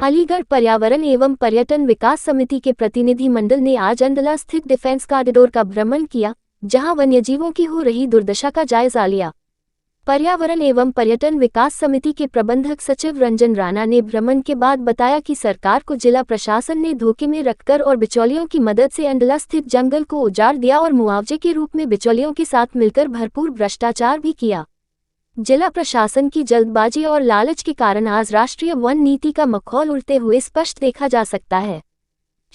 अलीगढ़ पर्यावरण एवं पर्यटन विकास समिति के प्रतिनिधि मंडल ने आज अंडला स्थित डिफेंस कॉरिडोर का भ्रमण किया, जहां वन्यजीवों की हो रही दुर्दशा का जायजा लिया। पर्यावरण एवं पर्यटन विकास समिति के प्रबंधक सचिव रंजन राणा ने भ्रमण के बाद बताया कि सरकार को जिला प्रशासन ने धोखे में रखकर और बिचौलियों की मदद से अंडला स्थित जंगल को उजाड़ दिया और मुआवजे के रूप में बिचौलियों के साथ मिलकर भरपूर भ्रष्टाचार भी किया। जिला प्रशासन की जल्दबाजी और लालच के कारण आज राष्ट्रीय वन नीति का मखौल उड़ते हुए स्पष्ट देखा जा सकता है।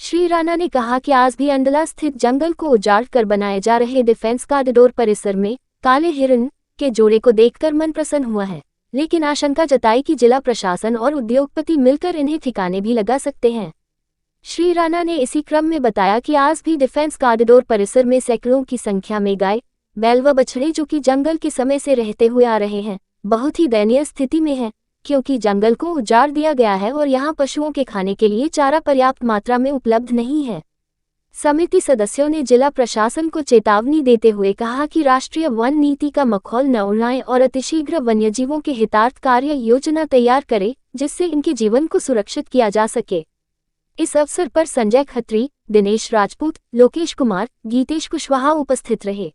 श्री राणा ने कहा कि आज भी अंडला स्थित जंगल को उजाड़ कर बनाए जा रहे डिफेंस कॉरिडोर परिसर में काले हिरन के जोड़े को देखकर मन प्रसन्न हुआ है, लेकिन आशंका जताई कि जिला प्रशासन और उद्योगपति मिलकर इन्हें ठिकाने भी लगा सकते हैं। श्री राणा ने इसी क्रम में बताया कि आज भी डिफेंस कॉरिडोर परिसर में सैकड़ों की संख्या में गाय, बैल व बछड़े जो कि जंगल के समय से रहते हुए आ रहे हैं, बहुत ही दयनीय स्थिति में हैं, क्योंकि जंगल को उजाड़ दिया गया है और यहाँ पशुओं के खाने के लिए चारा पर्याप्त मात्रा में उपलब्ध नहीं है। समिति सदस्यों ने जिला प्रशासन को चेतावनी देते हुए कहा कि राष्ट्रीय वन नीति का मखौल न उड़ाएं और अतिशीघ्र वन्यजीवों के हितार्थ कार्य योजना तैयार करे, जिससे इनके जीवन को सुरक्षित किया जा सके। इस अवसर पर संजय खत्री, दिनेश राजपूत, लोकेश कुमार, गीतेश कुशवाहा उपस्थित रहे।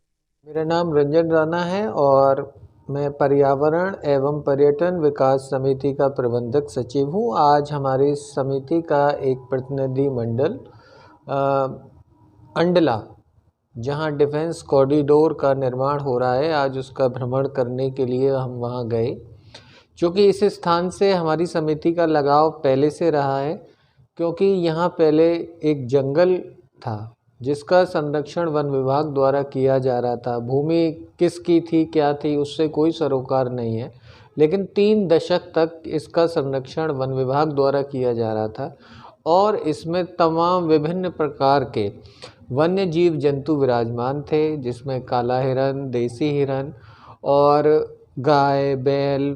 मेरा नाम रंजन राणा है और मैं पर्यावरण एवं पर्यटन विकास समिति का प्रबंधक सचिव हूँ। आज हमारी समिति का एक प्रतिनिधि मंडल अंडला, जहाँ डिफेंस कॉरिडोर का निर्माण हो रहा है, आज उसका भ्रमण करने के लिए हम वहाँ गए। क्योंकि इस स्थान से हमारी समिति का लगाव पहले से रहा है, क्योंकि यहाँ पहले एक जंगल था जिसका संरक्षण वन विभाग द्वारा किया जा रहा था। भूमि किसकी थी, क्या थी, उससे कोई सरोकार नहीं है, लेकिन 3 दशक तक इसका संरक्षण वन विभाग द्वारा किया जा रहा था और इसमें तमाम विभिन्न प्रकार के वन्य जीव जंतु विराजमान थे, जिसमें काला हिरन, देसी हिरन और गाय, बैल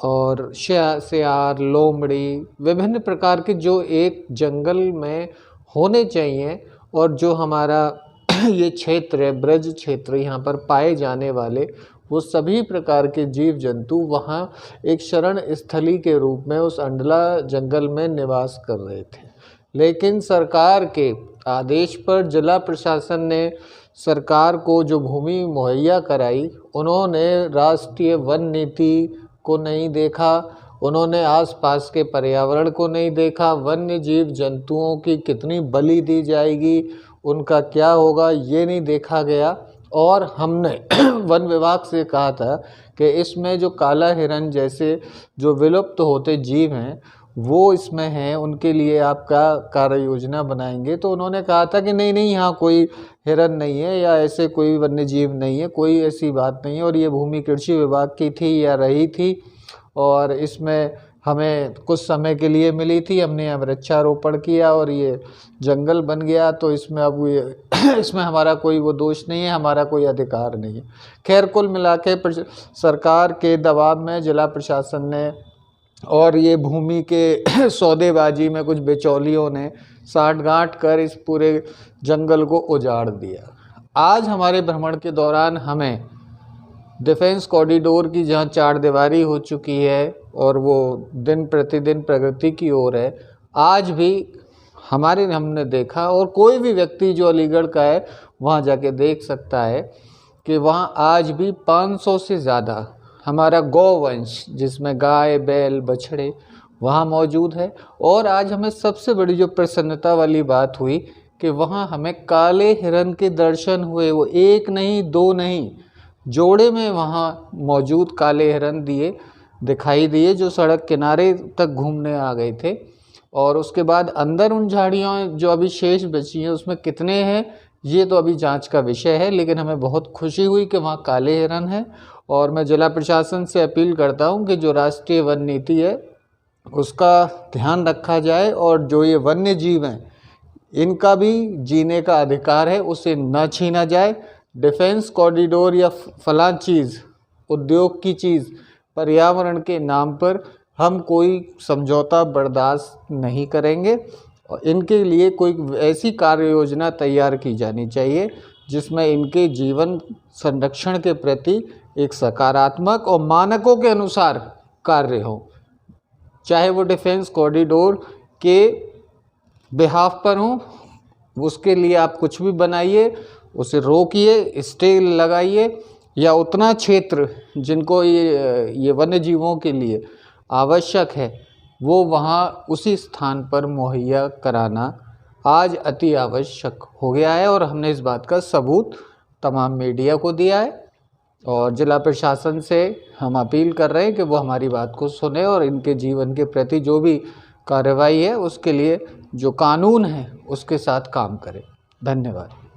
और सियार, लोमड़ी, विभिन्न प्रकार के जो एक जंगल में होने चाहिए और जो हमारा ये क्षेत्र है, ब्रज क्षेत्र, यहाँ पर पाए जाने वाले वो सभी प्रकार के जीव जंतु वहाँ एक शरण स्थली के रूप में उस अंडला जंगल में निवास कर रहे थे। लेकिन सरकार के आदेश पर जिला प्रशासन ने सरकार को जो भूमि मुहैया कराई, उन्होंने राष्ट्रीय वन नीति को नहीं देखा, उन्होंने आसपास के पर्यावरण को नहीं देखा, वन्य जीव जंतुओं की कितनी बलि दी जाएगी, उनका क्या होगा, ये नहीं देखा गया। और हमने वन विभाग से कहा था कि इसमें जो काला हिरन जैसे जो विलुप्त होते जीव हैं वो इसमें हैं, उनके लिए आपका कार्य योजना बनाएंगे। तो उन्होंने कहा था कि नहीं, यहाँ कोई हिरन नहीं है या ऐसे कोई वन्य जीव नहीं है, कोई ऐसी बात नहीं है, और ये भूमि कृषि विभाग की थी या रही थी और इसमें हमें कुछ समय के लिए मिली थी। हमने यहाँ वृक्षारोपण किया और ये जंगल बन गया, तो इसमें अब ये इसमें हमारा कोई वो दोष नहीं है, हमारा कोई अधिकार नहीं है। खैर, कुल मिला के सरकार के दबाव में जिला प्रशासन ने और ये भूमि के सौदेबाजी में कुछ बिचौलियों ने साठगांठ कर इस पूरे जंगल को उजाड़ दिया। आज हमारे भ्रमण के दौरान हमें डिफेंस कॉरिडोर की जहाँ 4 दीवारी हो चुकी है और वो दिन प्रतिदिन प्रगति की ओर है, आज भी हमने देखा और कोई भी व्यक्ति जो अलीगढ़ का है वहाँ जाके देख सकता है कि वहाँ आज भी 500 से ज़्यादा हमारा गौवंश, जिसमें गाय, बैल, बछड़े वहाँ मौजूद है। और आज हमें सबसे बड़ी जो प्रसन्नता वाली बात हुई कि वहाँ हमें काले हिरन के दर्शन हुए। वो एक नहीं, 2 नहीं, जोड़े में वहाँ मौजूद काले हिरन दिखाई दिए, जो सड़क किनारे तक घूमने आ गए थे। और उसके बाद अंदर उन झाड़ियों जो अभी शेष बची हैं उसमें कितने हैं ये तो अभी जांच का विषय है, लेकिन हमें बहुत खुशी हुई कि वहाँ काले हिरन हैं। और मैं जिला प्रशासन से अपील करता हूँ कि जो राष्ट्रीय वन नीति है उसका ध्यान रखा जाए और जो ये वन्य जीव हैं इनका भी जीने का अधिकार है, उसे न छीना जाए। डिफेंस कॉरिडोर या फलां चीज़, उद्योग की चीज़, पर्यावरण के नाम पर हम कोई समझौता बर्दाश्त नहीं करेंगे और इनके लिए कोई ऐसी कार्य योजना तैयार की जानी चाहिए जिसमें इनके जीवन संरक्षण के प्रति एक सकारात्मक और मानकों के अनुसार कार्य हो, चाहे वो डिफेंस कॉरिडोर के बिहाफ पर हों, उसके लिए आप कुछ भी बनाइए, उसे रोकिए, स्टे लगाइए, या उतना क्षेत्र जिनको ये वन्य जीवों के लिए आवश्यक है वो वहाँ उसी स्थान पर मुहैया कराना आज अति आवश्यक हो गया है। और हमने इस बात का सबूत तमाम मीडिया को दिया है और जिला प्रशासन से हम अपील कर रहे हैं कि वो हमारी बात को सुने और इनके जीवन के प्रति जो भी कार्रवाई है उसके लिए जो कानून है उसके साथ काम करें। धन्यवाद।